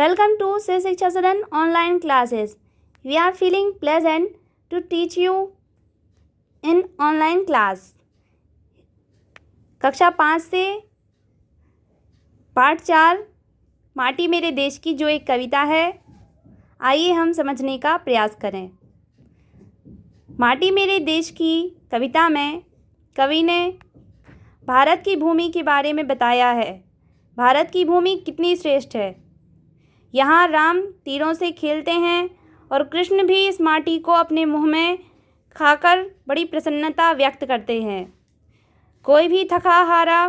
Welcome to Sri Shiksha Sadan online classes. We are feeling pleasant to teach you in online class. कक्षा 5 से पाठ 4 माटी मेरे देश की जो एक कविता है, आइए हम समझने का प्रयास करें। माटी मेरे देश की कविता में कवि ने भारत की भूमि के बारे में बताया है। भारत की भूमि कितनी श्रेष्ठ है। यहाँ राम तीरों से खेलते हैं और कृष्ण भी इस माटी को अपने मुंह में खाकर बड़ी प्रसन्नता व्यक्त करते हैं। कोई भी थका हारा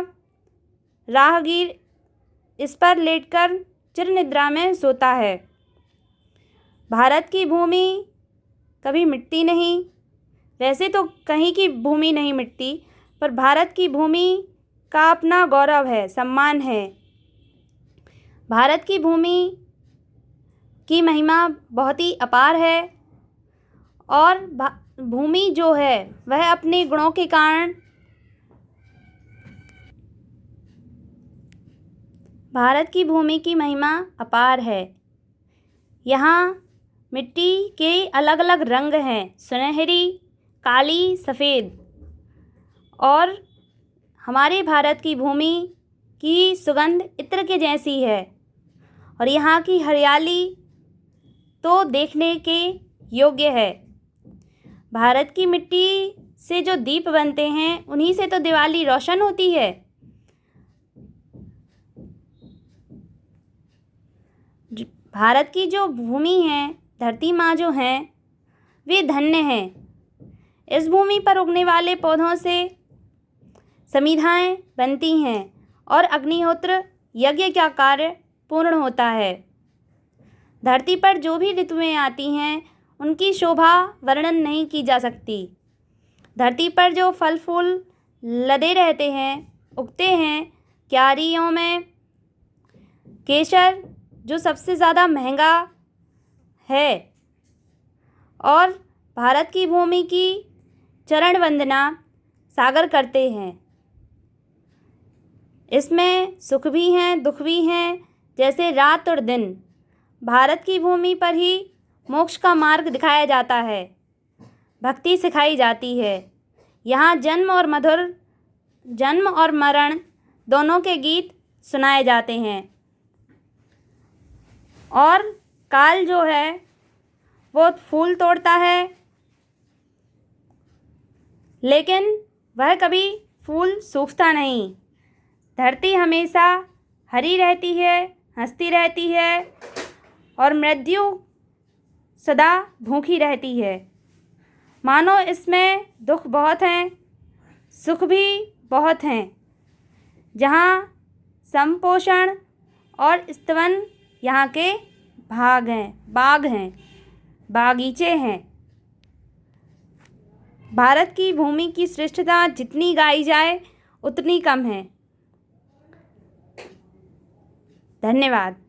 राहगीर इस पर लेटकर चिर निद्रा में सोता है। भारत की भूमि कभी मिटती नहीं। वैसे तो कहीं की भूमि नहीं मिटती, पर भारत की भूमि का अपना गौरव है, सम्मान है। भारत की भूमि की महिमा बहुत ही अपार है और भूमि जो है वह अपने गुणों के कारण भारत की भूमि की महिमा अपार है। यहाँ मिट्टी के अलग अलग रंग हैं, सुनहरी, काली, सफ़ेद। और हमारे भारत की भूमि की सुगंध इत्र के जैसी है और यहाँ की हरियाली तो देखने के योग्य है। भारत की मिट्टी से जो दीप बनते हैं, उन्हीं से तो दिवाली रोशन होती है। भारत की जो भूमि है, धरती माँ जो हैं, वे धन्य हैं। इस भूमि पर उगने वाले पौधों से समिधाएं बनती हैं और अग्निहोत्र यज्ञ का कार्य पूर्ण होता है। धरती पर जो भी ऋतुएं आती हैं, उनकी शोभा वर्णन नहीं की जा सकती। धरती पर जो फल फूल लदे रहते हैं, उगते हैं, क्यारियों में केसर जो सबसे ज़्यादा महंगा है, और भारत की भूमि की चरण वंदना सागर करते हैं। इसमें सुख भी हैं, दुख भी हैं, जैसे रात और दिन। भारत की भूमि पर ही मोक्ष का मार्ग दिखाया जाता है, भक्ति सिखाई जाती है। यहाँ जन्म और मरण दोनों के गीत सुनाए जाते हैं। और काल जो है वो फूल तोड़ता है, लेकिन वह कभी फूल सूखता नहीं। धरती हमेशा हरी रहती है, हंसती रहती है, और मृत्यु सदा भूखी रहती है। मानो इसमें दुख बहुत हैं, सुख भी बहुत हैं। जहाँ संपोषण और स्तवन यहाँ के बाग हैं, बागीचे हैं। भारत की भूमि की श्रेष्ठता जितनी गाई जाए उतनी कम है। धन्यवाद।